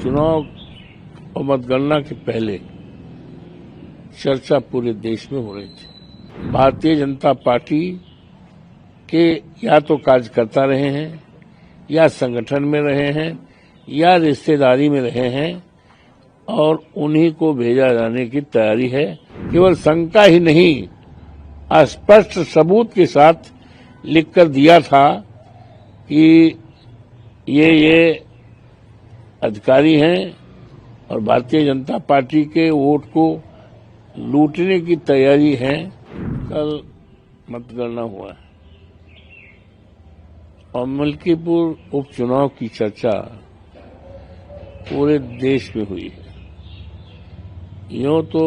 चुनाव और मतगणना के पहले चर्चा पूरे देश में हो रही थी। भारतीय जनता पार्टी के या तो कार्यकर्ता रहे हैं, या संगठन में रहे हैं, या रिश्तेदारी में रहे हैं और उन्हीं को भेजा जाने की तैयारी है। केवल शंका ही नहीं, स्पष्ट सबूत के साथ लिखकर दिया था कि ये अधिकारी हैं और भारतीय जनता पार्टी के वोट को लूटने की तैयारी है। कल मतगणना हुआ है और मलकीपुर उपचुनाव की चर्चा पूरे देश में हुई है। यूं तो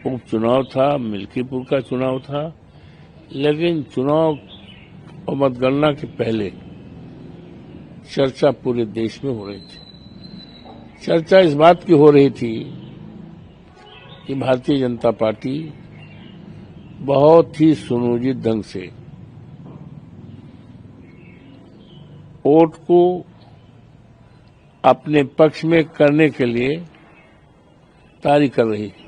उपचुनाव था, मलकीपुर का चुनाव था, लेकिन चुनाव और मतगणना के पहले चर्चा पूरे देश में हो रही थी। चर्चा इस बात की हो रही थी कि भारतीय जनता पार्टी बहुत ही सुनियोजित ढंग से वोट को अपने पक्ष में करने के लिए तैयारी कर रही है।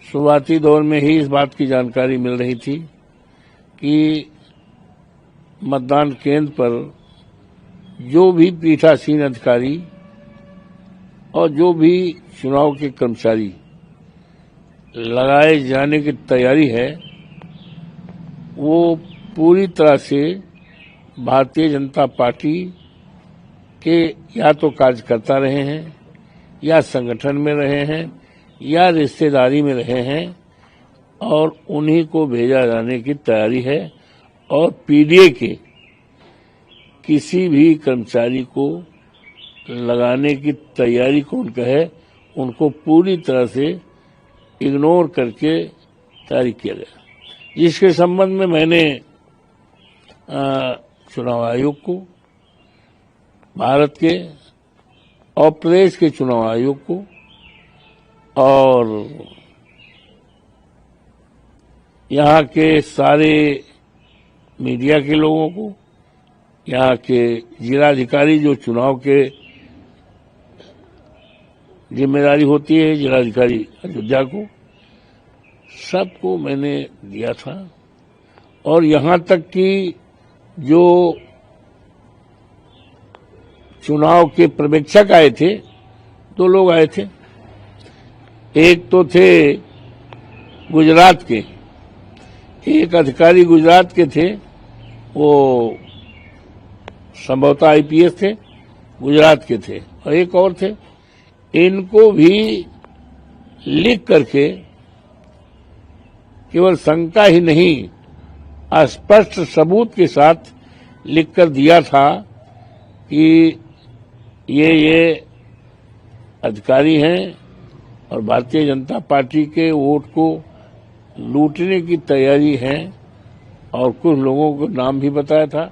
शुरुआती दौर में ही इस बात की जानकारी मिल रही थी कि मतदान केंद्र पर जो भी पीठासीन अधिकारी और जो भी चुनाव के कर्मचारी लगाए जाने की तैयारी है, वो पूरी तरह से भारतीय जनता पार्टी के या तो कार्यकर्ता रहे हैं, या संगठन में रहे हैं, या रिश्तेदारी में रहे हैं और उन्हीं को भेजा जाने की तैयारी है। और पीडीए के किसी भी कर्मचारी को लगाने की तैयारी कौन कहे, उनको पूरी तरह से इग्नोर करके तैयारी किया गया, जिसके संबंध में मैंने चुनाव आयोग को, भारत के और प्रदेश के चुनाव आयोग को और यहाँ के सारे मीडिया के लोगों को, यहाँ के जिलाधिकारी जो चुनाव के जिम्मेदारी होती है, जिलाधिकारी अयोध्या को, सबको मैंने दिया था। और यहाँ तक कि जो चुनाव के पर्यवेक्षक आए थे, 2 लोग आए थे। एक तो थे गुजरात के, एक अधिकारी गुजरात के थे, वो संभवतः आईपीएस थे, गुजरात के थे, और एक और थे। इनको भी लिख करके केवल शंका ही नहीं, स्पष्ट सबूत के साथ लिखकर दिया था कि ये अधिकारी हैं और भारतीय जनता पार्टी के वोट को लूटने की तैयारी है। और कुछ लोगों को नाम भी बताया था।